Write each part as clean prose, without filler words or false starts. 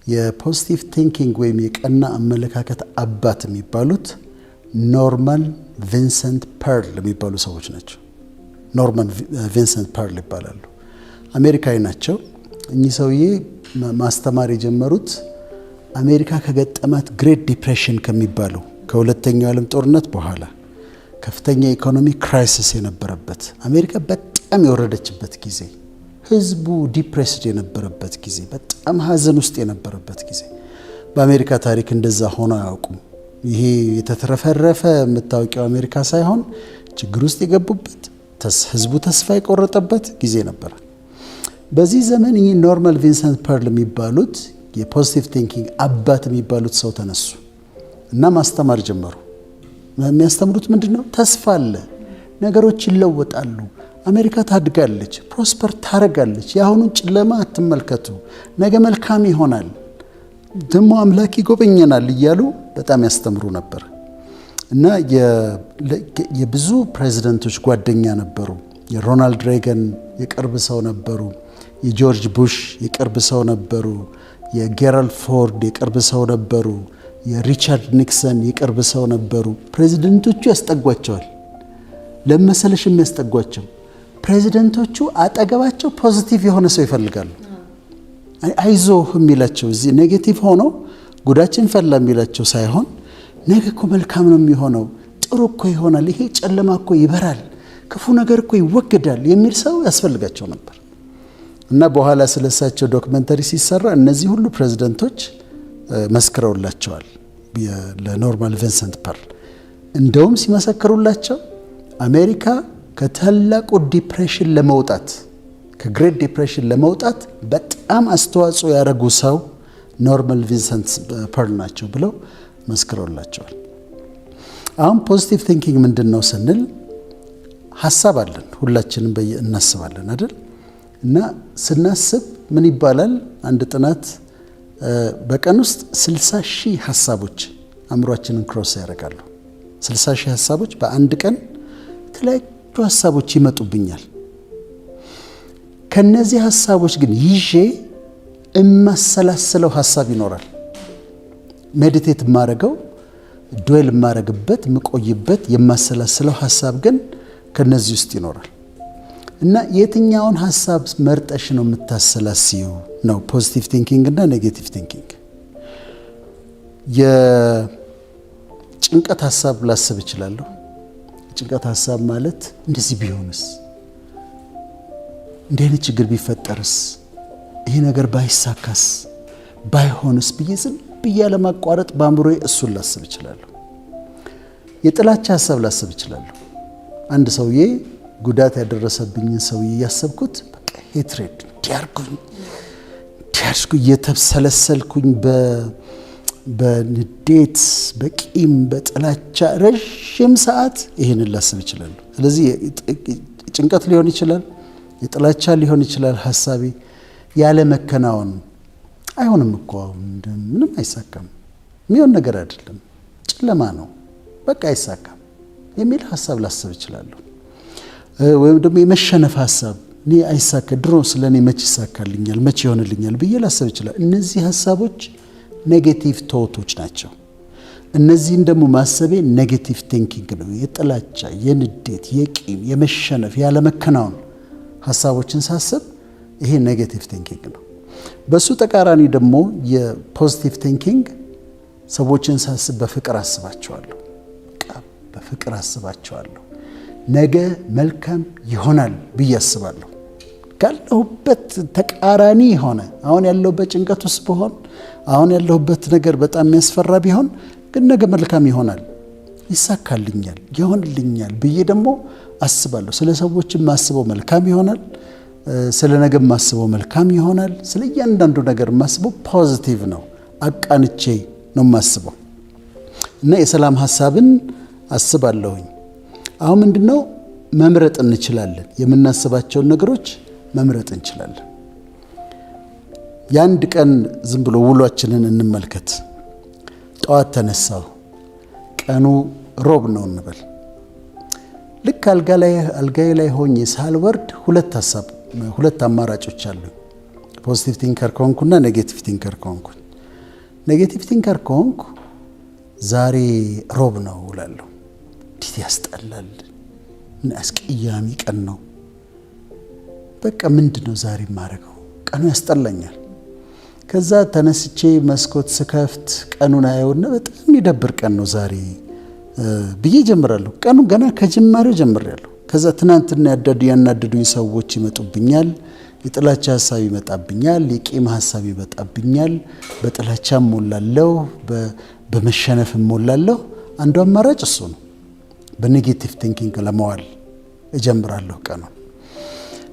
የፖዚቲቭ ቲንኪንግ ወይም የቀና አመለካከት አባት የሚባሉት ኖርማን ቪንሰንት ፐርል የሚባሉ ሰዎች ናቸው። ኖርማን ቪንሰንት ፐርል ይባላሉ። አሜሪካዊ ናቸው። እኚህ ሰውዬ ማስተማር የጀመሩት አሜሪካ ከገጠማት ግሬት ዲፕሬሽን ከሚባለው ከሁለተኛው ዓለም ጦርነት በኋላ ከፍተኛ ኢኮኖሚ ክራይሲስ የነበረበት አሜሪካ በጣም የወረደችበት ጊዜ፣ ህዝቡ ዲፕሬስድ የነበረበት ጊዜ፣ በጣም ሀዘን ውስጥ የነበረበት ጊዜ በአሜሪካ ታሪክ እንደዛ ሆኖ አያውቁም። ይሄ የተትረፈረፈ የምታወቂው አሜሪካ ሳይሆን ችግር ውስጥ የገቡበት ህዝቡ ተስፋ የቆረጠበት ጊዜ ነበር። በዚህ ዘመን ይህ ኖርማን ቪንሰንት ፐርል የሚባሉት የፖዚቲቭ ቲንኪንግ አባት የሚባሉት ሰው ተነሱ እና ማስተማር ጀመሩ። የሚያስተምሩት ምንድነው? ተስፋ አለ፣ ነገሮች ይለወጣሉ፣ አሜሪካ ታድጋለች፣ ፕሮስፐር ታረጋለች፣ የአሁኑን ጨለማ አትመልከቱ፣ ነገ መልካም ይሆናል፣ ደግሞ አምላክ ይጎበኘናል እያሉ በጣም ያስተምሩ ነበር እና የብዙ ፕሬዚደንቶች ጓደኛ ነበሩ። የሮናልድ ሬገን የቅርብ ሰው ነበሩ። የጆርጅ ቡሽ የቅርብ ሰው ነበሩ። የጌራልድ ፎርድ የቅርብ ሰው ነበሩ። የሪቻርድ ኒክሰን የቅርብ ሰው ነበሩ። ፕሬዚደንቶቹ ያስጠጓቸዋል። ለመሰለሽ የሚያስጠጓቸው ፕሬዚደንቶቹ አጠገባቸው ፖዚቲቭ የሆነ ሰው ይፈልጋሉ። አይዞህ የሚላቸው እዚህ ኔጌቲቭ ሆኖ ጉዳችን ፈላ የሚላቸው ሳይሆን ነገ እኮ መልካም ነው የሚሆነው፣ ጥሩ እኮ ይሆናል፣ ይሄ ጨለማ እኮ ይበራል፣ ክፉ ነገር እኮ ይወገዳል የሚል ሰው ያስፈልጋቸው ነበር እና በኋላ ስለሳቸው ዶክመንተሪ ሲሰራ እነዚህ ሁሉ ፕሬዚደንቶች መስክረውላቸዋል ለኖርማን ቪንሰንት ፐርል። እንደውም ሲመሰክሩላቸው አሜሪካ ከታላቁ ዲፕሬሽን ለመውጣት ከግሬት ዲፕሬሽን ለመውጣት በጣም አስተዋጽኦ ያደረጉ ሰው ኖርማን ቪንሰንት ፐርል ናቸው ብለው መስክረውላቸዋል። አሁን ፖዚቲቭ ቲንኪንግ ምንድነው ስንል ሐሳብ አለን፣ ሁላችንም እናስባለን አይደል? እና ስናስብ ምን ይባላል? አንድ ጥናት በቀን ውስጥ 60,000 ሐሳቦች አእምሯችንን ክሮስ ያደርጋሉ። 60,000 ሐሳቦች በአንድ ቀን የተለያዩ ሐሳቦች ይመጡብኛል። ከነዚህ ሐሳቦች ግን ይዤ እማሰላስለው ሐሳብ ይኖራል። ሜዲቴት ማረገው ዱዌል ማረግበት ምቆይበት የማሰላስለው ሐሳብ ግን ከነዚህ ውስጥ ይኖራል። እና የትኛውን ሐሳብ መርጠሽ ነው የምታሰላስዩ ነው ፖዚቲቭ ቲንኪንግ እና ኔጌቲቭ ቲንኪንግ። የጭንቀት ሐሳብ ላስብ እችላለሁ። የጭንቀት ሐሳብ ማለት እንደዚህ ቢሆንስ፣ እንዲህ አይነት ችግር ቢፈጠርስ፣ ይሄ ነገር ባይሳካስ፣ ባይሆንስ ብዬ ዝም ብዬ ለማቋረጥ በአእምሮዬ እሱን ላስብ እችላለሁ። የጥላቻ ሐሳብ ላስብ እችላለሁ። አንድ ሰውዬ ጉዳት ያደረሰብኝን ሰውዬ ያሰብኩት በቃ ሄትሬድ እንዲያርጉኝ እየተብሰለሰልኩኝ በንዴት በቂም በጥላቻ ረዥም ሰዓት ይሄንን ላስብ እችላለሁ። ስለዚህ ጭንቀት ሊሆን ይችላል፣ የጥላቻ ሊሆን ይችላል። ሐሳቤ ያለ መከናወን አይሆንም እኮ ምንም አይሳካም፣ የሚሆን ነገር አይደለም፣ ጨለማ ነው፣ በቃ አይሳካም የሚል ሐሳብ ላስብ እችላለሁ። ወይም ደግሞ የመሸነፍ ሐሳብ እኔ አይሳካ ድሮ ስለኔ መች ይሳካልኛል መች ይሆንልኛል ብዬ ላስብ እችላለሁ። እነዚህ ሐሳቦች ኔጌቲቭ ቶቶች ናቸው። እነዚህን ደግሞ ማሰቤ ኔጌቲቭ ቲንኪንግ ነው። የጥላቻ፣ የንዴት፣ የቂም፣ የመሸነፍ፣ ያለ መከናወን ሐሳቦችን ሳስብ ይሄ ኔጌቲቭ ቲንኪንግ ነው። በሱ ተቃራኒ ደግሞ የፖዚቲቭ ቲንኪንግ ሰዎችን ሳስብ በፍቅር አስባቸዋለሁ። በፍቅር አስባቸዋለሁ። ነገ መልካም ይሆናል ብዬ አስባለሁ። ካለሁበት ተቃራኒ ሆነ አሁን ያለሁበት ጭንቀት ውስጥ ብሆን፣ አሁን ያለሁበት ነገር በጣም የሚያስፈራ ቢሆን ግን ነገ መልካም ይሆናል፣ ይሳካልኛል፣ ይሆንልኛል ብዬ ደግሞ አስባለሁ። ስለ ሰዎችም ማስበው መልካም ይሆናል፣ ስለ ነገ ማስበው መልካም ይሆናል። ስለ እያንዳንዱ ነገር ማስበው ፖዚቲቭ ነው፣ አቃንቼ ነው ማስበው እና የሰላም ሐሳብን አስባለሁኝ። አሁን ምንድነው መምረጥ እንችላለን። የምናስባቸውን ነገሮች መምረጥ እንችላለን። የአንድ ቀን ዝም ብሎ ውሏችንን እንመልከት። ጠዋት ተነሳሁ፣ ቀኑ ሮብ ነው እንበል። ልክ አልጋዬ ላይ ሆኜ ሳልወርድ ሁለት አማራጮች አሉ። ፖዚቲቭ ቲንከር ከሆንኩና ኔጌቲቭ ቲንከር ከሆንኩኝ ኔጌቲቭ ቲንከር ከሆንኩ ዛሬ ሮብ ነው እላለሁ። እንዴት ያስጠላል፣ ምን አስቀያሚ ቀን ነው። በቃ ምንድነው ዛሬ ማረገው? ቀኑ ያስጠላኛል። ከዛ ተነስቼ መስኮት ስከፍት ቀኑን አየውና በጣም ይደብር ቀን ነው ዛሬ ብዬ ጀምራለሁ። ቀኑ ገና ከጅማሬው ጀምሬያለሁ። ከዛ ትናንትና ያናደዱኝ ሰዎች ይመጡብኛል፣ የጥላቻ ሐሳብ ይመጣብኛል፣ የቂም ሐሳብ ይመጣብኛል። በጥላቻ ሞላለሁ፣ በመሸነፍ ሞላለሁ። አንዱ አማራጭ እሱ ነው። በኔጌቲቭ ቲንኪንግ ለመዋል እጀምራለሁ ቀኑን።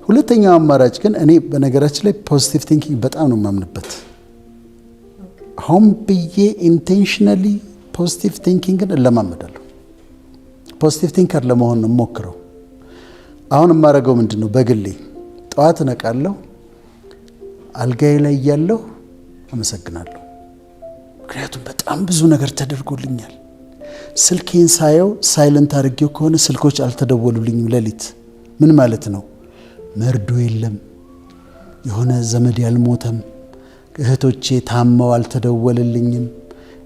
ሁለተኛው አማራጭ ግን እኔ በነገራችን ላይ ፖዚቲቭ ቲንኪንግ በጣም ነው የማምንበት። ሆም ብዬ ኢንቴንሽናሊ ፖዚቲቭ ቲንኪንግን እለማመዳለሁ። ፖዚቲቭ ቲንከር ለመሆን ነው የምሞክረው። አሁን የማደርገው ምንድን ነው? በግሌ ጠዋት እነቃለሁ፣ አልጋዬ ላይ እያለሁ አመሰግናለሁ። ምክንያቱም በጣም ብዙ ነገር ተደርጎልኛል። ስልኬን ሳየው ሳይለንት አድርጌው ከሆነ ስልኮች አልተደወሉልኝም ሌሊት። ምን ማለት ነው? መርዶ የለም፣ የሆነ ዘመድ ያልሞተም፣ እህቶቼ ታመው አልተደወለልኝም።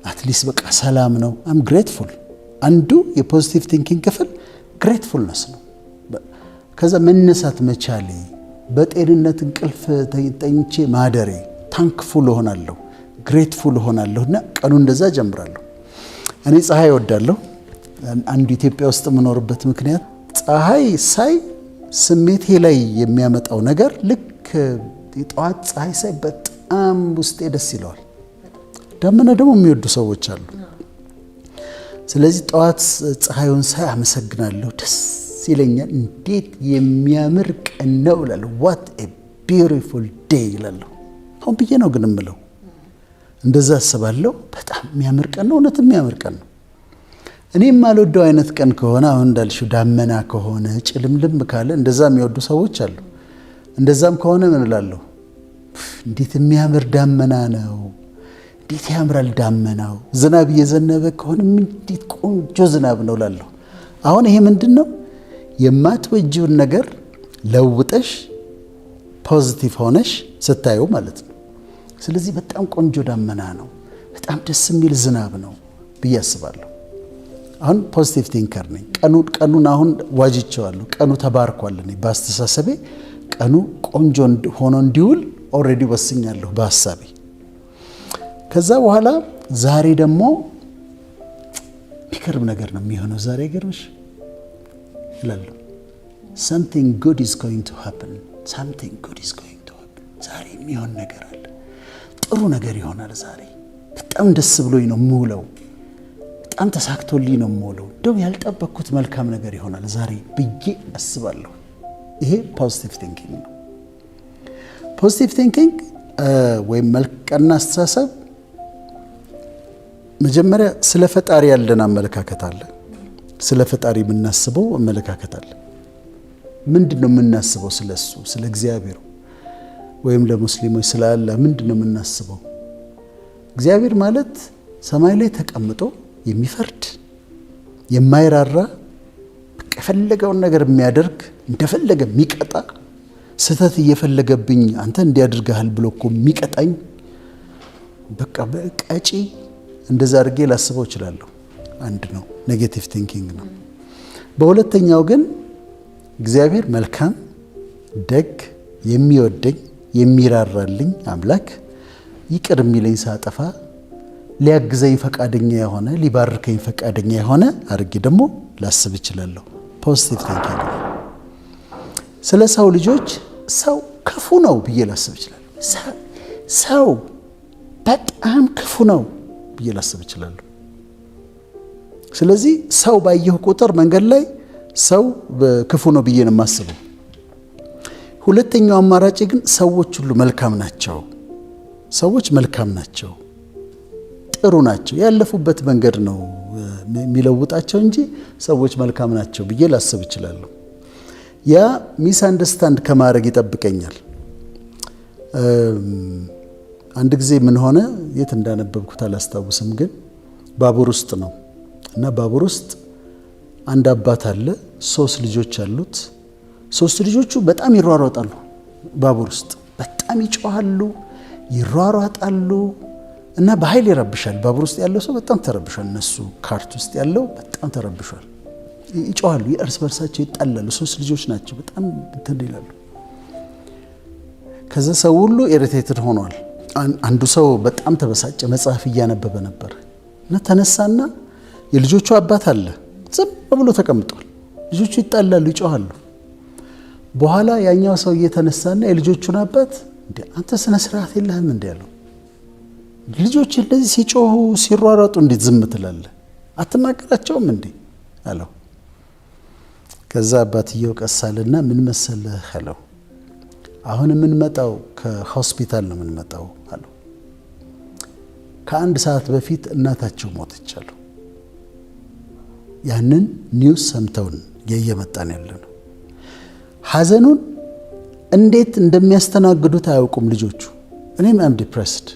አትሊስት በቃ ሰላም ነው። አም ግሬትፉል። አንዱ የፖዚቲቭ ቲንኪንግ ክፍል ግሬትፉልነስ ነው። ከዛ መነሳት መቻሌ፣ በጤንነት እንቅልፍ ተኝቼ ማደሬ፣ ታንክፉል ሆናለሁ፣ ግሬትፉል ሆናለሁ እና ቀኑ እንደዛ ጀምራለሁ። እኔ ፀሐይ እወዳለሁ። አንዱ ኢትዮጵያ ውስጥ የምኖርበት ምክንያት ፀሐይ ሳይ ስሜቴ ላይ የሚያመጣው ነገር ልክ የጠዋት ፀሐይ ሳይ በጣም ውስጤ ደስ ይለዋል። ደመና ደግሞ የሚወዱ ሰዎች አሉ። ስለዚህ ጠዋት ፀሐዩን ሳይ አመሰግናለሁ፣ ደስ ይለኛል። እንዴት የሚያምር ቀን ነው እላለሁ። ዋት ኤ ቢዩቲፉል ዴይ እላለሁ። አሁን ብዬ ነው ግን እምለው፣ እንደዛ አስባለሁ። በጣም የሚያምር ቀን ነው፣ እውነት የሚያምር ቀን ነው። እኔ የማልወደው አይነት ቀን ከሆነ አሁን እንዳልሽው ዳመና ከሆነ ጭልምልም ካለ እንደዛ የሚወዱ ሰዎች አሉ። እንደዛም ከሆነ ምን እላለሁ? እንዴት የሚያምር ዳመና ነው፣ እንዴት ያምራል ዳመናው። ዝናብ እየዘነበ ከሆነ እንዴት ቆንጆ ዝናብ ነው እላለሁ። አሁን ይሄ ምንድን ነው? የማትወጂውን ነገር ለውጠሽ ፖዚቲቭ ሆነሽ ስታዩ ማለት ነው። ስለዚህ በጣም ቆንጆ ዳመና ነው፣ በጣም ደስ የሚል ዝናብ ነው ብዬ አስባለሁ። አሁን ፖዚቲቭ ቲንከር ነኝ። ቀኑን አሁን ዋጅቼዋለሁ። ቀኑ ተባርኳል። እኔ በአስተሳሰቤ ቀኑ ቆንጆ ሆኖ እንዲውል ኦልሬዲ ወስኛለሁ በሐሳቤ። ከዛ በኋላ ዛሬ ደግሞ የሚገርም ነገር ነው የሚሆነው። ዛሬ ገርምሽ እላለሁ። something good is going to happen, something good is going to happen። ዛሬ የሚሆን ነገር አለ፣ ጥሩ ነገር ይሆናል ዛሬ። በጣም ደስ ብሎኝ ነው የምውለው፣ በጣም ተሳክቶልኝ ነው የምውለው። እንደው ያልጠበቅኩት መልካም ነገር ይሆናል ዛሬ ብዬ አስባለሁ። ይሄ ፖዚቲቭ ቲንኪንግ ነው። ፖዚቲቭ ቲንኪንግ ወይም መልካም አስተሳሰብ መጀመሪያ ስለ ፈጣሪ ያለን አመለካከት አለ። ስለ ፈጣሪ የምናስበው አመለካከት አለ። ምንድነው የምናስበው? ስለሱ ስለ እግዚአብሔር ወይም ለሙስሊሞች ስለ አላህ ምንድነው የምናስበው? እግዚአብሔር ማለት ሰማይ ላይ ተቀምጦ የሚፈርድ የማይራራ የፈለገውን ነገር የሚያደርግ እንደፈለገ የሚቀጣ ስተት እየፈለገብኝ አንተ እንዲያደርጋል ብሎ እኮ የሚቀጣኝ በቃ በቀጪ እንደዛ አድርጌ ላስበው እችላለሁ። አንድ ነው፣ ኔጌቲቭ ቲንኪንግ ነው። በሁለተኛው ግን እግዚአብሔር መልካም፣ ደግ፣ የሚወደኝ የሚራራልኝ አምላክ፣ ይቅር የሚለኝ ሳጠፋ ሊያግዘኝ ፈቃደኛ የሆነ ሊባርከኝ ፈቃደኛ የሆነ አድርጌ ደግሞ ላስብ እችላለሁ። ፖዚቲቭ ቲንኪንግ ነው። ስለ ሰው ልጆች ሰው ክፉ ነው ብዬ ላስብ እችላለሁ። ሰው በጣም ክፉ ነው ብዬ ላስብ እችላለሁ። ስለዚህ ሰው ባየሁ ቁጥር መንገድ ላይ ሰው ክፉ ነው ብዬ ነው የማስበው። ሁለተኛው አማራጭ ግን ሰዎች ሁሉ መልካም ናቸው፣ ሰዎች መልካም ናቸው፣ ጥሩ ናቸው፣ ያለፉበት መንገድ ነው የሚለውጣቸው እንጂ ሰዎች መልካም ናቸው ብዬ ላስብ እችላለሁ። ያ ሚስ አንደርስታንድ ከማድረግ ይጠብቀኛል። አንድ ጊዜ ምን ሆነ፣ የት እንዳነበብኩት አላስታውስም፣ ግን ባቡር ውስጥ ነው እና ባቡር ውስጥ አንድ አባት አለ፣ 3 ልጆች አሉት። 3 ልጆቹ በጣም ይሯሯጣሉ፣ ባቡር ውስጥ በጣም ይጮሃሉ፣ ይሯሯጣሉ እና በኃይል ይረብሻል። ባቡር ውስጥ ያለው ሰው በጣም ተረብሿል። እነሱ ካርት ውስጥ ያለው በጣም ተረብሿል። ይጮሃሉ፣ የእርስ በርሳቸው ይጣላሉ። 3 ልጆች ናቸው። በጣም እንትን ይላሉ። ከዛ ሰው ሁሉ ኢሪቴትድ ሆኗል። አንዱ ሰው በጣም ተበሳጨ። መጽሐፍ እያነበበ ነበር እና ተነሳና የልጆቹ አባት አለ ዝም ብሎ ተቀምጧል። ልጆቹ ይጣላሉ፣ ይጮሃሉ። በኋላ ያኛው ሰው እየተነሳና የልጆቹን አባት እንዴ አንተ ስነ ስርዓት የለህም እንዴ ያለው፣ ልጆች እንደዚህ ሲጮሁ ሲሯሯጡ እንዴት ዝም ትላለህ? አትናገራቸውም እንዴ አለው። ከዛ አባትየው ቀሳልና ምን መሰለህ አለው፣ አሁን የምንመጣው ከሆስፒታል ነው የምንመጣው አለው። ከ1 ሰዓት በፊት እናታቸው ሞተች አለው። ያንን ኒውስ ሰምተውን እየመጣን ያለ ነው። ሐዘኑን እንዴት እንደሚያስተናግዱት አያውቁም ልጆቹ። እኔም አም ዲፕሬስድ፣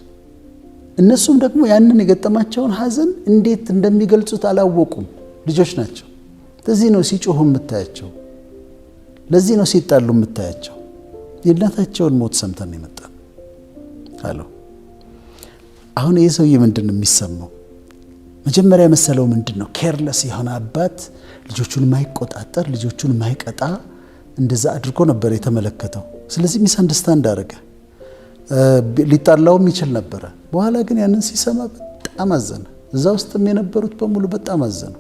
እነሱም ደግሞ ያንን የገጠማቸውን ሐዘን እንዴት እንደሚገልጹት አላወቁም። ልጆች ናቸው። ለዚህ ነው ሲጮሁ የምታያቸው፣ ለዚህ ነው ሲጣሉ የምታያቸው። የእናታቸውን ሞት ሰምተን የመጣን አለው። አሁን ይህ ሰውዬ ምንድን ነው የሚሰማው? መጀመሪያ መሰለው ምንድን ነው? ኬርለስ የሆነ አባት ልጆቹን የማይቆጣጠር ልጆቹን የማይቀጣ እንደዛ አድርጎ ነበር የተመለከተው። ስለዚህ ሚስ አንደርስታንድ አደረገ። ሊጣላውም ይችል ነበረ። በኋላ ግን ያንን ሲሰማ በጣም አዘነ። እዛ ውስጥም የነበሩት በሙሉ በጣም አዘኑ።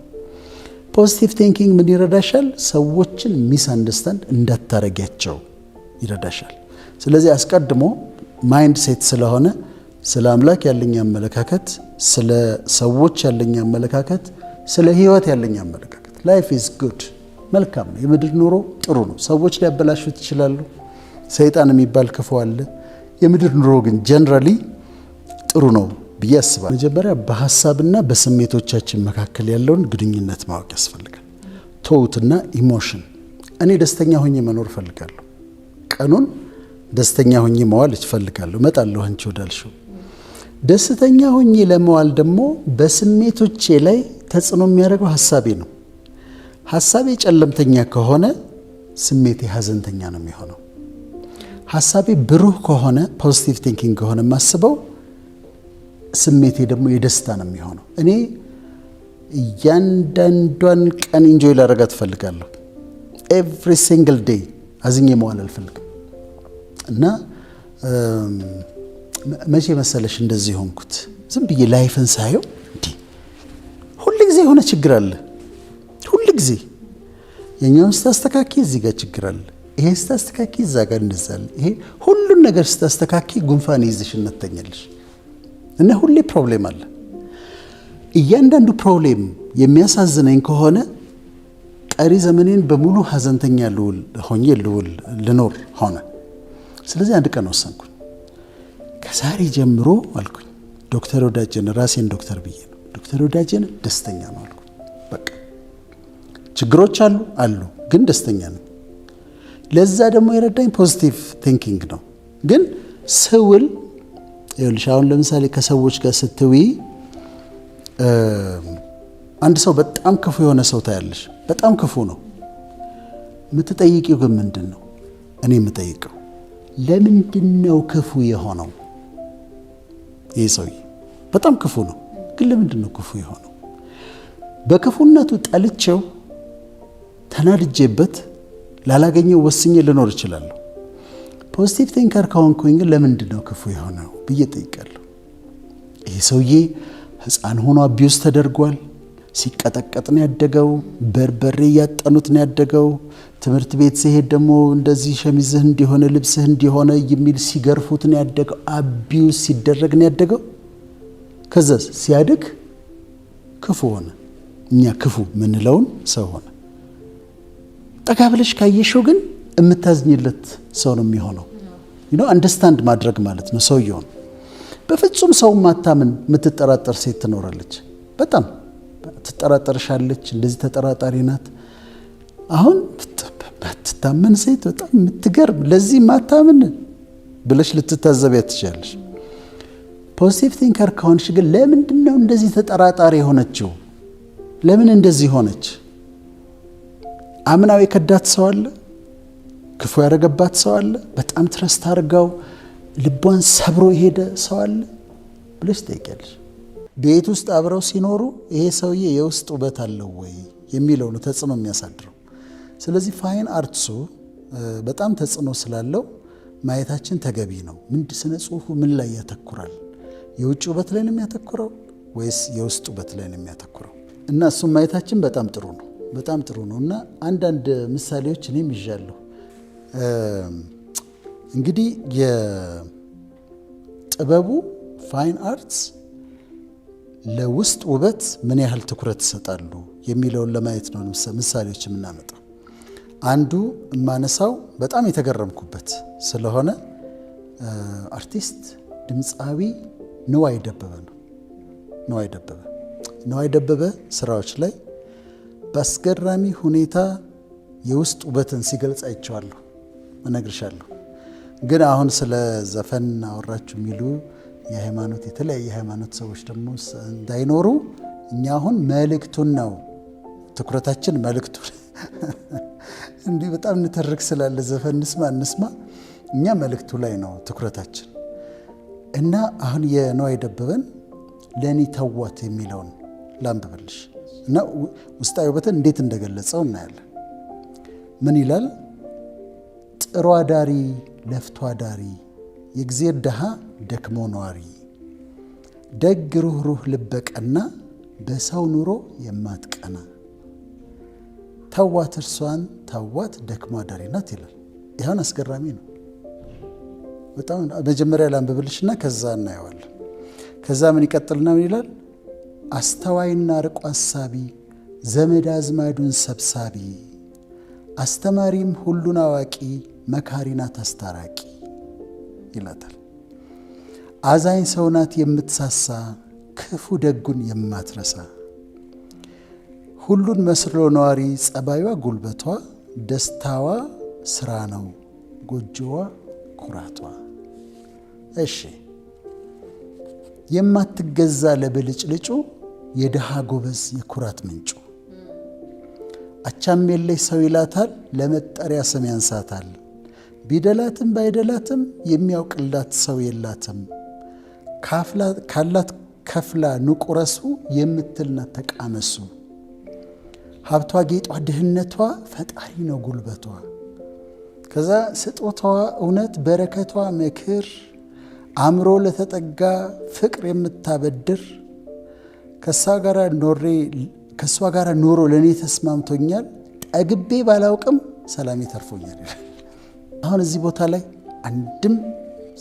ፖዚቲቭ ቲንኪንግ ምን ይረዳሻል? ሰዎችን ሚስ አንደርስታንድ እንዳታረጊያቸው ይረዳሻል። ስለዚህ አስቀድሞ ማይንድ ሴት ስለሆነ ስለ አምላክ ያለኝ አመለካከት፣ ስለ ሰዎች ያለኝ አመለካከት፣ ስለ ህይወት ያለኝ አመለካከት ላይፍ ኢዝ ጉድ፣ መልካም ነው። የምድር ኑሮ ጥሩ ነው። ሰዎች ሊያበላሹት ይችላሉ። ሰይጣን የሚባል ክፉ አለ። የምድር ኑሮ ግን ጀነራሊ ጥሩ ነው ብዬ አስባለሁ። መጀመሪያ በሐሳብና በስሜቶቻችን መካከል ያለውን ግንኙነት ማወቅ ያስፈልጋል። ቶውትና ኢሞሽን። እኔ ደስተኛ ሆኜ መኖር ፈልጋለሁ። ቀኑን ደስተኛ ሆኜ መዋል እፈልጋለሁ። እመጣለሁ አንቺ ወዳልሽው። ደስተኛ ሆኜ ለመዋል ደግሞ በስሜቶቼ ላይ ተጽዕኖ የሚያደርገው ሐሳቤ ነው። ሐሳቤ ጨለምተኛ ከሆነ ስሜቴ ሐዘንተኛ ነው የሚሆነው። ሐሳቤ ብሩህ ከሆነ ፖዚቲቭ ቲንኪንግ ከሆነ የማስበው ስሜቴ ደግሞ የደስታ ነው የሚሆነው። እኔ እያንዳንዷን ቀን ኢንጆይ ላደርጋት እፈልጋለሁ። ኤቭሪ ሲንግል ዴይ አዝኜ መዋል አልፈልግም። እና መቼ መሰለሽ እንደዚህ ሆንኩት? ዝም ብዬ ላይፍን ሳየው እንዴ ሁሉ ጊዜ የሆነ ችግር አለ። ሁሉ ጊዜ የኛውን ስታስተካኪ እዚህ ጋር ችግር አለ፣ ይሄ ስታስተካኪ እዛ ጋር እንደዛለ፣ ይሄ ሁሉን ነገር ስታስተካኪ ጉንፋን ይዝሽ እንተኛለሽ እና ሁሌ ፕሮብሌም አለ። እያንዳንዱ ፕሮብሌም የሚያሳዝነኝ ከሆነ ቀሪ ዘመኔን በሙሉ ሐዘንተኛ ልኖር ሆነ። ስለዚህ አንድ ቀን ወሰንኩኝ። ከዛሬ ጀምሮ አልኩኝ ዶክተር ወዳጄን ራሴን ዶክተር ብዬ ነው ዶክተር ወዳጄን ደስተኛ ነው አልኩኝ። በቃ ችግሮች አሉ ግን ደስተኛ ነኝ። ለዛ ደግሞ የረዳኝ ፖዚቲቭ ቲንኪንግ ነው። ግን ስውል ይኸውልሽ አሁን ለምሳሌ ከሰዎች ጋር ስትውይ አንድ ሰው በጣም ክፉ የሆነ ሰው ታያለሽ። በጣም ክፉ ነው። የምትጠይቂው ግን ምንድን ነው? እኔ የምጠይቀው ለምንድን ነው ክፉ የሆነው? ይህ ሰውዬ በጣም ክፉ ነው፣ ግን ለምንድን ነው ክፉ የሆነው? በክፉነቱ ጠልቼው ተናድጄበት ላላገኘው ወስኜ ልኖር እችላለሁ። ፖዚቲቭ ቲንከር ከሆንኩኝ ግን ለምንድን ነው ክፉ የሆነው ብዬ ጠይቃለሁ። ይህ ሰውዬ ሕፃን ሆኖ አቢዩዝ ተደርጓል። ሲቀጠቀጥ ነው ያደገው። በርበሬ እያጠኑት ነው ያደገው። ትምህርት ቤት ሲሄድ ደግሞ እንደዚህ ሸሚዝህ እንዲሆነ ልብስህ እንዲሆነ የሚል ሲገርፉት ነው ያደገው። አቢዩዝ ሲደረግ ነው ያደገው። ከዛ ሲያድግ ክፉ ሆነ። እኛ ክፉ ምንለውን ሰው ሆነ። ጠጋ ብለሽ ካየሽው ግን የምታዝኝለት ሰው ነው የሚሆነው። አንደርስታንድ ማድረግ ማለት ነው ሰውየውን። በፍጹም ሰው ማታምን የምትጠራጠር ሴት ትኖራለች። በጣም ትጠራጠርሻለች። እንደዚህ ተጠራጣሪ ናት። አሁን ባትታመን ሴት በጣም የምትገርም ለዚህ ማታምን ብለሽ ልትታዘቢያት ትችላለሽ። ፖዚቲቭ ቲንከር ከሆንሽ ግን ለምንድን ነው እንደዚህ ተጠራጣሪ የሆነችው? ለምን እንደዚህ ሆነች? አምናው የከዳት ሰው አለ፣ ክፉ ያደረገባት ሰው አለ፣ በጣም ትረስት አድርጋው ልቧን ሰብሮ የሄደ ሰው አለ። ብለሽ ትጠይቂያለሽ። ቤት ውስጥ አብረው ሲኖሩ ይሄ ሰውዬ የውስጥ ውበት አለው ወይ የሚለው ነው ተጽዕኖ የሚያሳድረው። ስለዚህ ፋይን አርትሱ በጣም ተጽዕኖ ስላለው ማየታችን ተገቢ ነው። ስነ ጽሁፉ ምን ላይ ያተኩራል? የውጭ ውበት ላይ ነው የሚያተኩረው ወይስ የውስጥ ውበት ላይ ነው የሚያተኩረው? እና እሱም ማየታችን በጣም ጥሩ ነው፣ በጣም ጥሩ ነው። እና አንዳንድ ምሳሌዎች እኔም ይዣለሁ። እንግዲህ የጥበቡ ፋይን አርትስ ለውስጥ ውበት ምን ያህል ትኩረት ይሰጣሉ የሚለውን ለማየት ነው ምሳሌዎች የምናመጣው። አንዱ የማነሳው በጣም የተገረምኩበት ስለሆነ አርቲስት ድምፃዊ ንዋይ ደበበ ነው። ንዋይ ደበበ ስራዎች ላይ በአስገራሚ ሁኔታ የውስጥ ውበትን ሲገልጽ አይቼዋለሁ፣ እነግርሻለሁ። ግን አሁን ስለ ዘፈን አወራችሁ የሚሉ የሃይማኖት የተለያየ ሃይማኖት ሰዎች ደግሞ እንዳይኖሩ እኛ አሁን መልእክቱን ነው ትኩረታችን፣ መልእክቱን እንዲህ በጣም እንተርክ ስላለ ዘፈን እንስማ እኛ መልእክቱ ላይ ነው ትኩረታችን። እና አሁን የንዋይ ደበበን ለኔ ተዋት የሚለውን ላንብብልሽ እና ውስጣዊ ውበትን እንዴት እንደገለጸው እናያለን። ምን ይላል? ጥሩ አዳሪ ለፍቶ አዳሪ የእግዚአብሔር ድሃ ደክሞ ነዋሪ ደግ ሩህሩህ ልበቀና በሰው ኑሮ የማትቀና ተዋት እርሷን ተዋት ደክሞ አዳሪ ናት ይላል። ይሄን አስገራሚ ነው በጣም። መጀመሪያ ላንብብልሽና ከዛ እናየዋለን። ከዛ ምን ይቀጥልና ምን ይላል? አስተዋይና ርቆ አሳቢ ዘመድ አዝማዱን ሰብሳቢ አስተማሪም ሁሉን አዋቂ መካሪ ናት አስታራቂ ይላታል። አዛኝ ሰው ናት የምትሳሳ ክፉ ደጉን የማትረሳ ሁሉን መስሎ ነዋሪ ጸባይዋ ጉልበቷ ደስታዋ ስራ ነው ጎጆዋ ኩራቷ። እሺ የማትገዛ ለብልጭልጩ የድሃ ጎበዝ የኩራት ምንጩ አቻም የለሽ ሰው ይላታል ለመጠሪያ ስም ያንሳታል ቢደላትም ባይደላትም የሚያውቅላት ሰው የላትም ካላት ከፍላ ንቁረሱ የምትልናት ተቃመሱ ሀብቷ ጌጧ ድህነቷ ፈጣሪ ነው ጉልበቷ ከዛ ስጦታዋ እውነት በረከቷ ምክር አምሮ ለተጠጋ ፍቅር የምታበድር ከሷ ጋር ኖሮ ለኔ ተስማምቶኛል ጠግቤ ባላውቅም ሰላሜ ተርፎኛል። አሁን እዚህ ቦታ ላይ አንድም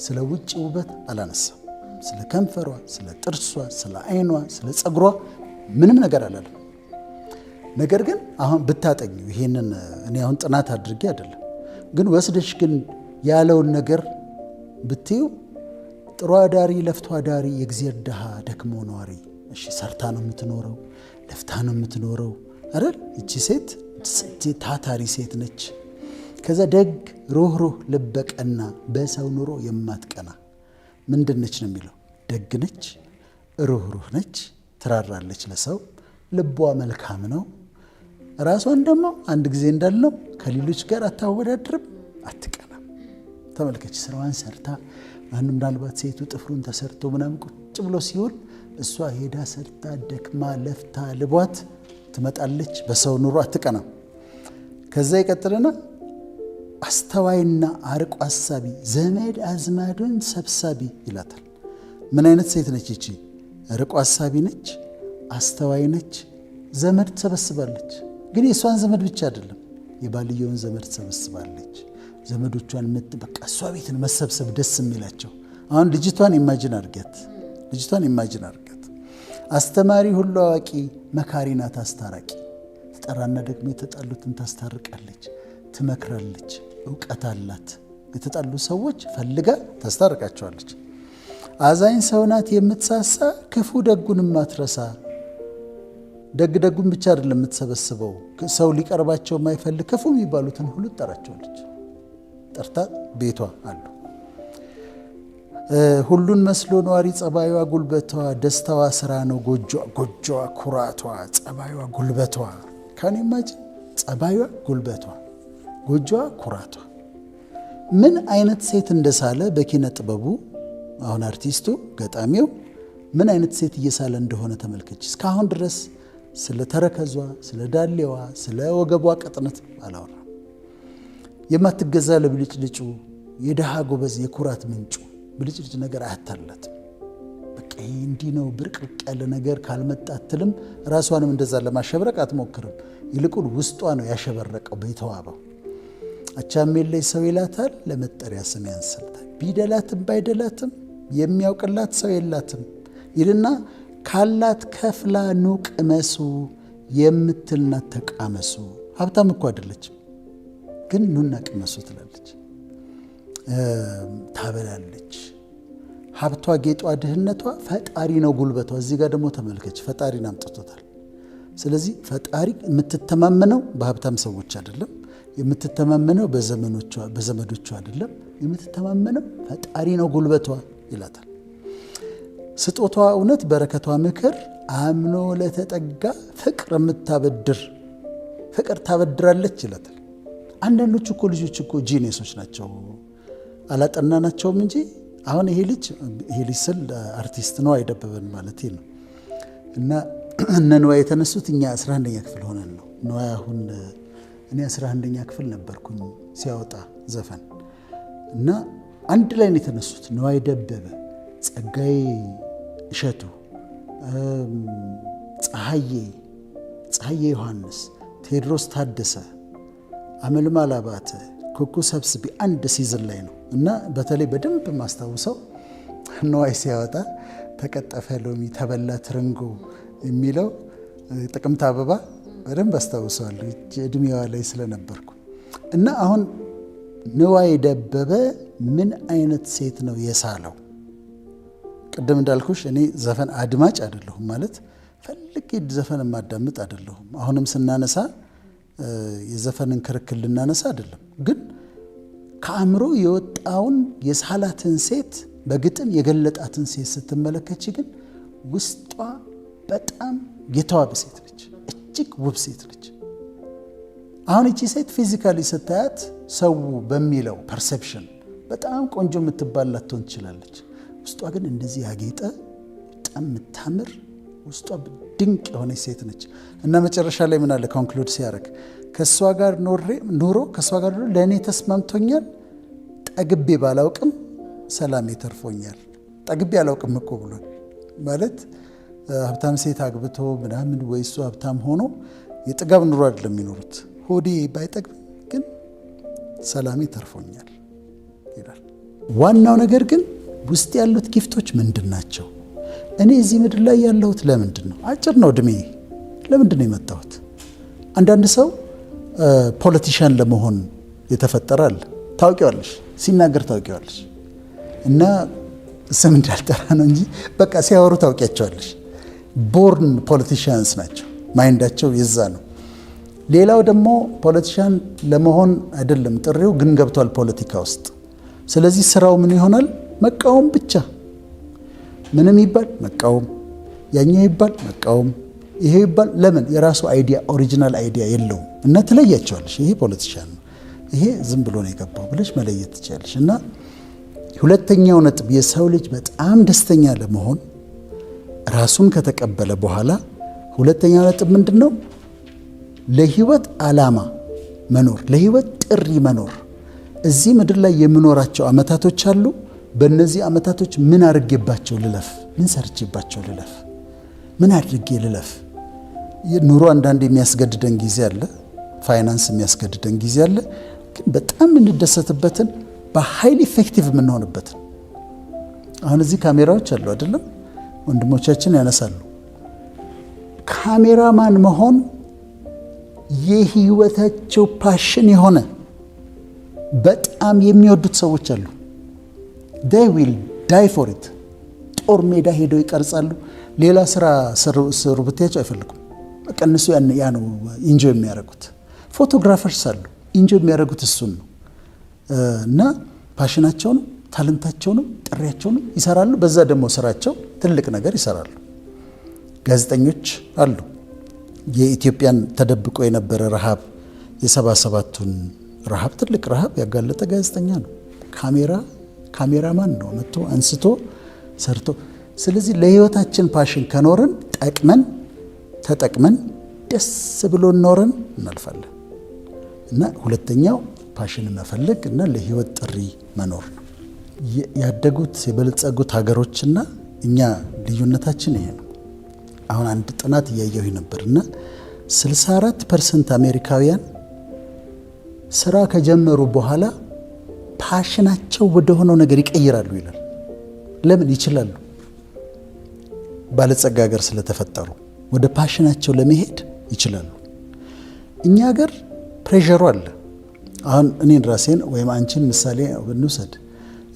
ስለ ውጭ ውበት አላነሳም። ስለ ከንፈሯ፣ ስለ ጥርሷ፣ ስለ አይኗ፣ ስለ ጸጉሯ ምንም ነገር አላለም። ነገር ግን አሁን ብታጠኙ ይሄንን እኔ አሁን ጥናት አድርጌ አይደለም ግን ወስደሽ ግን ያለውን ነገር ብትዩ ጥሩ አዳሪ ለፍቶ አዳሪ የእግዚአብሔር ድሃ ደክሞ ነዋሪ። እሺ ሰርታ ነው የምትኖረው፣ ለፍታ ነው የምትኖረው አይደል? እቺ ሴት ታታሪ ሴት ነች። ከዛ ደግ ሩህሩህ ልበቀና በሰው ኑሮ የማትቀና ምንድነች ነው የሚለው? ደግ ነች፣ ሩህሩህ ነች፣ ትራራለች ለሰው፣ ልቧ መልካም ነው። ራሷን ደግሞ አንድ ጊዜ እንዳልነው ከሌሎች ጋር አታወዳድርም፣ አትቀናም። ተመልከች ስራዋን ሰርታ ማንም ምናልባት ሴቱ ጥፍሩን ተሰርቶ ምናምን ቁጭ ብሎ ሲሆን እሷ ሄዳ ሰርታ ደክማ ለፍታ ልቧት ትመጣለች። በሰው ኑሮ አትቀናም። ከዛ ይቀጥልና አስተዋይና አርቆ አሳቢ ዘመድ አዝማዱን ሰብሳቢ ይላታል። ምን አይነት ሴት ነች ይቺ? ርቆ አሳቢ ነች፣ አስተዋይ ነች፣ ዘመድ ትሰበስባለች። ግን የእሷን ዘመድ ብቻ አይደለም የባልየውን ዘመድ ትሰበስባለች። ዘመዶቿን በቃ እሷ ቤትን መሰብሰብ ደስ የሚላቸው። አሁን ልጅቷን ኢማጂን አድርጋት። አስተማሪ ሁሉ አዋቂ መካሪ ናት አስታራቂ። ትጠራና ደግሞ የተጣሉትን ታስታርቃለች፣ ትመክራለች፣ እውቀት አላት። የተጣሉ ሰዎች ፈልጋ ታስታርቃቸዋለች። አዛኝ ሰው ናት የምትሳሳ ክፉ ደጉን ማትረሳ። ደጉን ብቻ አይደለም የምትሰበስበው፣ ሰው ሊቀርባቸው የማይፈልግ ክፉ የሚባሉትን ሁሉ ትጠራቸዋለች። ጠርታ ቤቷ አሉ። ሁሉን መስሎ ነዋሪ ጸባይዋ ጉልበቷ ደስታዋ ስራ ነው ጎጆዋ ኩራቷ። ጸባይዋ ጉልበቷ ካኔማጅ ጸባይዋ ጉልበቷ ጎጆዋ ኩራቷ። ምን አይነት ሴት እንደሳለ በኪነ ጥበቡ አሁን አርቲስቱ ገጣሚው ምን አይነት ሴት እየሳለ እንደሆነ ተመልከች። እስካሁን ድረስ ስለ ተረከዟ፣ ስለ ዳሌዋ፣ ስለ ወገቧ ቅጥነት አላወራም። የማትገዛ ለብልጭልጩ የደሃ ጎበዝ የኩራት ምንጩ ብልጭልጭ ነገር አያታላትም። በቃ እንዲህ ነው ብርቅርቅ ያለ ነገር ካልመጣ አትልም። ራሷንም እንደዛ ለማሸብረቅ አትሞክርም። ይልቁን ውስጧ ነው ያሸበረቀው በተዋበው። አቻሜለይ ሰው ይላታል፣ ለመጠሪያ ስም ያንሰልታል። ቢደላትም ባይደላትም የሚያውቅላት ሰው የላትም ይልና ካላት ከፍላ ኑ ቅመሱ የምትልናት ተቃመሱ። ሀብታም እኮ አይደለችም፣ ግን ኑና ቅመሱ ትላለች። ታበላለች። ሀብቷ ጌጧ ድህነቷ ፈጣሪ ነው ጉልበቷ። እዚህ ጋር ደግሞ ተመልከች፣ ፈጣሪን አምጥቶታል። ስለዚህ ፈጣሪ የምትተማመነው በሀብታም ሰዎች አይደለም፣ የምትተማመነው በዘመዶቿ አይደለም፣ የምትተማመነው ፈጣሪ ነው ጉልበቷ ይላታል። ስጦቷ እውነት፣ በረከቷ ምክር፣ አምኖ ለተጠጋ ፍቅር የምታበድር ፍቅር ታበድራለች ይላታል። አንዳንዶቹ እኮ ልጆች እኮ ጂኒየሶች ናቸው፣ አላጠናናቸውም እንጂ አሁን ይሄ ልጅ ስል አርቲስት ነዋይ ደበበን ማለት ነው። እና እነ ነዋይ የተነሱት እኛ 11ኛ ክፍል ሆነን ነው። ነዋይ አሁን እኔ 11ኛ ክፍል ነበርኩኝ ሲያወጣ ዘፈን እና አንድ ላይ ነው የተነሱት። ነዋይ ደበበ፣ ጸጋዬ እሸቱ፣ ፀሐዬ ዮሐንስ፣ ቴዎድሮስ ታደሰ፣ አመልማል አባተ፣ ኩኩ ሰብስቤ አንድ ሲዝን ላይ ነው። እና በተለይ በደንብ ማስታውሰው ነዋይ ሲያወጣ ተቀጠፈ ሎሚ ተበላ ትርንጎ የሚለው ጥቅምት አበባ በደንብ አስታውሰዋለሁ እድሜዋ ላይ ስለነበርኩ። እና አሁን ነዋይ ደበበ ምን አይነት ሴት ነው የሳለው? ቅድም እንዳልኩሽ እኔ ዘፈን አድማጭ አይደለሁም፣ ማለት ፈልጌ ዘፈን ማዳምጥ አይደለሁም። አሁንም ስናነሳ የዘፈንን ክርክል ልናነሳ አይደለም፣ ግን ከአእምሮ የወጣውን የሳላትን ሴት በግጥም የገለጣትን ሴት ስትመለከች ግን ውስጧ በጣም የተዋበ ሴት ነች፣ እጅግ ውብ ሴት ነች። አሁን እቺ ሴት ፊዚካሊ ስታያት ሰው በሚለው ፐርሴፕሽን በጣም ቆንጆ የምትባል ላትሆን ትችላለች። ውስጧ ግን እንደዚህ ያጌጠ በጣም የምታምር ውስጧ ድንቅ የሆነች ሴት ነች። እና መጨረሻ ላይ ምን አለ ኮንክሉድ ሲያደርግ ከእሷ ጋር ኑሮ ለእኔ ተስማምቶኛል፣ ጠግቤ ባላውቅም ሰላሜ ተርፎኛል። ጠግቤ አላውቅም እኮ ብሏል። ማለት ሀብታም ሴት አግብቶ ምናምን ወይ እሱ ሀብታም ሆኖ የጥጋብ ኑሮ አይደለም የሚኖሩት። ሆዴ ባይጠግብ ግን ሰላሜ ተርፎኛል ይላል። ዋናው ነገር ግን ውስጥ ያሉት ጊፍቶች ምንድን ናቸው? እኔ እዚህ ምድር ላይ ያለሁት ለምንድን ነው? አጭር ነው እድሜ። ለምንድን ነው የመጣሁት? አንዳንድ ሰው ፖለቲሻን ለመሆን የተፈጠረ አለ። ታውቂዋለሽ፣ ሲናገር ታውቂዋለሽ። እና ስም እንዳልጠራ ነው እንጂ በቃ ሲያወሩ ታውቂያቸዋለሽ። ቦርን ፖለቲሽያንስ ናቸው፣ ማይንዳቸው የዛ ነው። ሌላው ደግሞ ፖለቲሻን ለመሆን አይደለም ጥሪው፣ ግን ገብቷል ፖለቲካ ውስጥ። ስለዚህ ስራው ምን ይሆናል? መቃወም ብቻ። ምንም ይባል መቃወም፣ ያኛው ይባል መቃወም፣ ይሄ ይባል። ለምን? የራሱ አይዲያ ኦሪጂናል አይዲያ የለውም። እና ትለያቸዋለሽ። ይሄ ፖለቲሻን ነው፣ ይሄ ዝም ብሎ ነው የገባው ብለሽ መለየት ትችላለሽ። እና ሁለተኛው ነጥብ የሰው ልጅ በጣም ደስተኛ ለመሆን ራሱን ከተቀበለ በኋላ ሁለተኛው ነጥብ ምንድን ነው? ለህይወት ዓላማ መኖር፣ ለህይወት ጥሪ መኖር። እዚህ ምድር ላይ የምኖራቸው አመታቶች አሉ። በእነዚህ አመታቶች ምን አድርጌባቸው ልለፍ? ምን ሰርቼባቸው ልለፍ? ምን አድርጌ ልለፍ? ኑሮ አንዳንድ የሚያስገድደን ጊዜ አለ፣ ፋይናንስ የሚያስገድደን ጊዜ አለ። ግን በጣም የምንደሰትበትን በሃይሊ ኢፌክቲቭ የምንሆንበትን። አሁን እዚህ ካሜራዎች አሉ አይደለም? ወንድሞቻችን ያነሳሉ። ካሜራማን መሆን የህይወታቸው ፓሽን የሆነ በጣም የሚወዱት ሰዎች አሉ። they will die for it። ጦር ሜዳ ሄደው ይቀርጻሉ። ሌላ ስራ ስሩ ብትያቸው አይፈልጉም። በቃ እነሱ ያ ነው ኢንጆይ የሚያደርጉት። ፎቶግራፈርስ አሉ፣ ኢንጆይ የሚያደርጉት እሱን ነው። እና ፓሽናቸውንም ታለንታቸውንም ጥሪያቸውንም ይሰራሉ። በዛ ደግሞ ስራቸው ትልቅ ነገር ይሰራሉ። ጋዜጠኞች አሉ። የኢትዮጵያን ተደብቆ የነበረ ረሃብ፣ የ77ቱን ረሃብ፣ ትልቅ ረሃብ ያጋለጠ ጋዜጠኛ ነው። ካሜራማን ነው። መጥቶ አንስቶ ሰርቶ ስለዚህ ለህይወታችን ፓሽን ከኖርን ጠቅመን ተጠቅመን ደስ ብሎ ኖረን እናልፋለን። እና ሁለተኛው ፓሽን መፈለግ እና ለህይወት ጥሪ መኖር ነው። ያደጉት የበለጸጉት ሀገሮችና እኛ ልዩነታችን ይሄ ነው። አሁን አንድ ጥናት እያየሁ ነበርና 64% አሜሪካውያን ስራ ከጀመሩ በኋላ ፓሽናቸው ወደ ሆነው ነገር ይቀይራሉ ይላል። ለምን? ይችላሉ። ባለጸጋ ሀገር ስለተፈጠሩ ወደ ፓሽናቸው ለመሄድ ይችላሉ። እኛ ሀገር ፕሬሸሩ አለ። አሁን እኔን ራሴን ወይም አንቺን ምሳሌ ብንውሰድ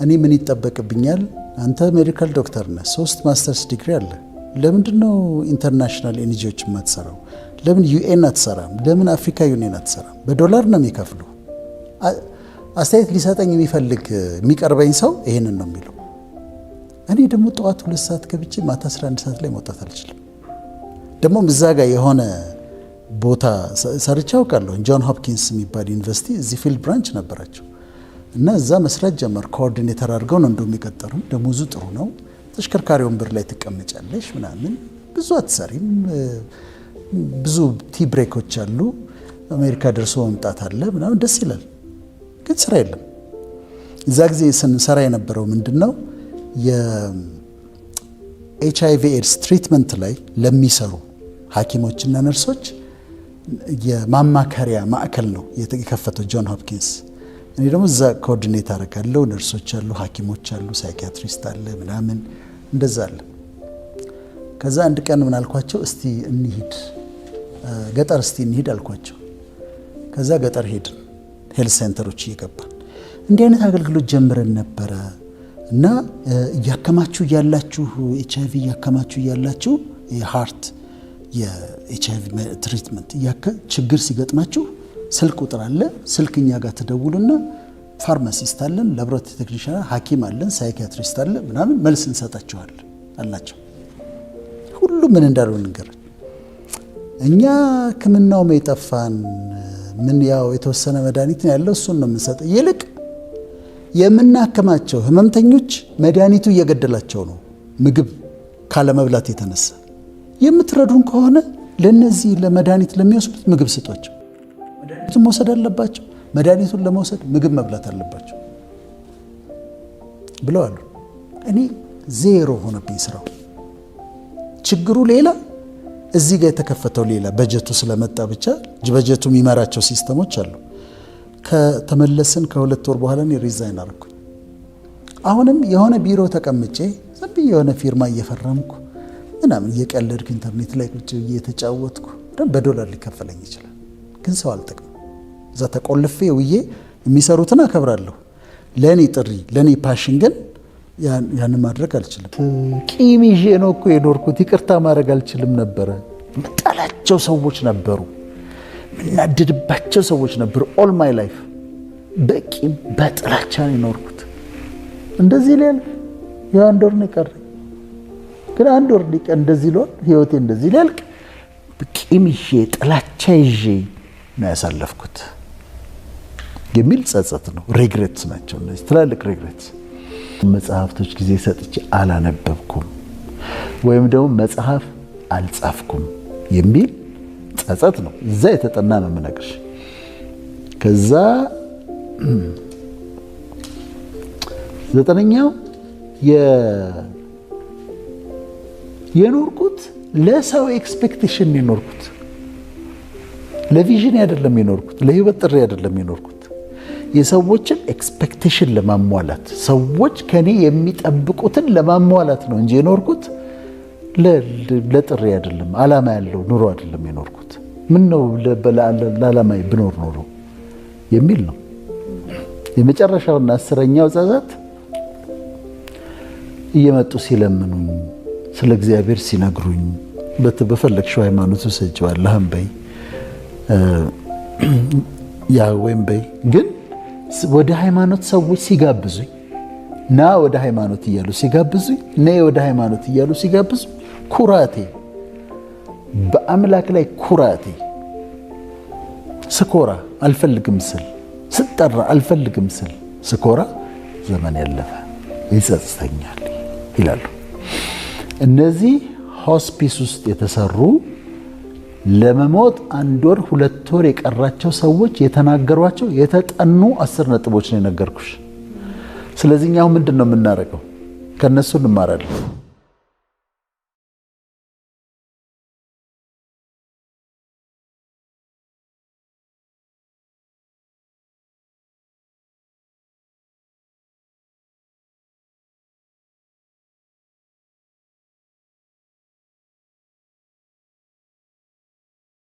እኔ ምን ይጠበቅብኛል? አንተ ሜዲካል ዶክተር ነህ፣ 3 ማስተርስ ዲግሪ አለ። ለምንድን ነው ኢንተርናሽናል ኤንጂኦዎች የማትሰራው? ለምን ዩኤን አትሰራም? ለምን አፍሪካ ዩኒየን አትሰራም? በዶላር ነው የሚከፍሉ። አስተያየት ሊሰጠኝ የሚፈልግ የሚቀርበኝ ሰው ይሄንን ነው የሚለው። እኔ ደግሞ ጠዋት 2 ሰዓት ገብቼ ማታ 11 ሰዓት ላይ መውጣት አልችልም። ደግሞ እዛ ጋር የሆነ ቦታ ሰርቼ አውቃለሁ። ጆን ሆፕኪንስ የሚባል ዩኒቨርሲቲ እዚህ ፊልድ ብራንች ነበራቸው እና እዛ መስራት ጀመር። ኮኦርዲኔተር አድርገው ነው እንደው የሚቀጠሩ። ደሞዙ ጥሩ ነው። ተሽከርካሪ ወንበር ላይ ትቀመጫለሽ ምናምን፣ ብዙ አትሰሪም። ብዙ ቲ ብሬኮች አሉ። አሜሪካ ደርሶ መምጣት አለ ምናምን፣ ደስ ይላል። ግን ስራ የለም። እዛ ጊዜ ስንሰራ የነበረው ምንድነው የኤችአይቪ ኤድስ ትሪትመንት ላይ ለሚሰሩ ሐኪሞችና ነርሶች የማማከሪያ ማዕከል ነው የከፈተው ጆን ሆፕኪንስ። እኔ ደግሞ እዛ ኮኦርዲኔት አደርጋለሁ። ነርሶች አሉ፣ ሐኪሞች አሉ፣ ሳይኪያትሪስት አለ ምናምን እንደዛ አለ። ከዛ አንድ ቀን ምን አልኳቸው፣ እስቲ እንሂድ ገጠር እስቲ እንሂድ አልኳቸው። ከዛ ገጠር ሄድን። ሄልት ሴንተሮች እየገባን እንዲህ አይነት አገልግሎት ጀምረን ነበረ እና እያከማችሁ እያላችሁ ኤችአይቪ እያከማችሁ እያላችሁ የሃርት የኤችአይቪ ትሪትመንት ችግር ሲገጥማችሁ ስልክ ቁጥር አለ። ስልክ እኛ ጋር ትደውሉና ፋርማሲስት አለን፣ ላቦራቶሪ ቴክኒሻን፣ ሐኪም አለን፣ ሳይኪያትሪስት አለ ምናምን መልስ እንሰጣችኋለን አላቸው። ሁሉ ምን እንዳለው ነገር እኛ ሕክምናው የጠፋን ምን ያው የተወሰነ መድኃኒት ያለው እሱን ነው የምንሰጠው። ይልቅ የምናከማቸው ህመምተኞች መድኃኒቱ እየገደላቸው ነው፣ ምግብ ካለመብላት የተነሳ የምትረዱን ከሆነ ለነዚህ ለመድኃኒት ለሚወስዱት ምግብ ስጧቸው። መድኃኒቱን መውሰድ አለባቸው። መድኃኒቱን ለመውሰድ ምግብ መብላት አለባቸው ብለዋል። እኔ ዜሮ ሆነብኝ ስራው። ችግሩ ሌላ፣ እዚህ ጋር የተከፈተው ሌላ። በጀቱ ስለመጣ ብቻ በጀቱ የሚመራቸው ሲስተሞች አሉ። ከተመለስን ከ2 ወር በኋላ እኔ ሪዛይን አደረኩኝ። አሁንም የሆነ ቢሮ ተቀምጬ ዝም ብዬ የሆነ ፊርማ እየፈረምኩ ምናምን እየቀለድኩ ኢንተርኔት ላይ ቁጭ ብዬ የተጫወትኩ በዶላር ሊከፈለኝ ይችላል። ግን ሰው አልጠቅም። እዛ ተቆልፌ ውዬ የሚሰሩትን አከብራለሁ። ለእኔ ጥሪ ለእኔ ፓሽን ግን ያን ማድረግ አልችልም። ቂም ይዤ ነው እኮ የኖርኩት። ይቅርታ ማድረግ አልችልም ነበረ። ምጠላቸው ሰዎች ነበሩ፣ ምናድድባቸው ሰዎች ነበሩ። ኦል ማይ ላይፍ በቂም በጥላቻ ነው የኖርኩት። እንደዚህ ሌላ የአንድ ወር ነው የቀረኝ። ግን 1 ወር ሊቀር እንደዚህ ሊሆን ህይወቴ እንደዚህ ሊያልቅ ቂም ይዤ ጥላቻ ይዤ ነው ያሳለፍኩት የሚል ጸጸት ነው። ሬግሬትስ ናቸው እነዚህ ትላልቅ ሬግሬትስ። መጽሐፍቶች ጊዜ ሰጥቼ አላነበብኩም ወይም ደግሞ መጽሐፍ አልጻፍኩም የሚል ጸጸት ነው። እዛ የተጠና ነው የምነግርሽ። ከዛ 9ኛው የኖርኩት ለሰው ኤክስፔክቴሽን የኖርኩት ለቪዥን አይደለም የኖርኩት፣ ለህይወት ጥሪ አይደለም የኖርኩት። የሰዎችን ኤክስፔክቴሽን ለማሟላት ሰዎች ከኔ የሚጠብቁትን ለማሟላት ነው እንጂ የኖርኩት ለጥሪ አይደለም። ዓላማ ያለው ኑሮ አይደለም የኖርኩት። ምን ነው ለዓላማዬ ብኖር ኖሮ የሚል ነው። የመጨረሻውና 10ኛው ጸጸት እየመጡ ሲለምኑኝ ስለ እግዚአብሔር ሲነግሩኝ በፈለግሽው ሃይማኖት ውሰጂው አላህም በይ ያዌም በይ፣ ግን ወደ ሃይማኖት ሰዎች ሲጋብዙኝ ና ወደ ሃይማኖት እያሉ ሲጋብዙኝ ነይ ወደ ሃይማኖት እያሉ ሲጋብዙኝ ኩራቴ፣ በአምላክ ላይ ኩራቴ፣ ስኮራ አልፈልግም ስል ስጠራ አልፈልግም ስል ስኮራ ዘመን ያለፈ ይጸጽተኛል ይላሉ። እነዚህ ሆስፒስ ውስጥ የተሰሩ ለመሞት 1 ወር 2 ወር የቀራቸው ሰዎች የተናገሯቸው የተጠኑ 10 ነጥቦች ነው የነገርኩሽ። ስለዚህ እኛው ምንድነው የምናደርገው? ከነሱ እንማራለን።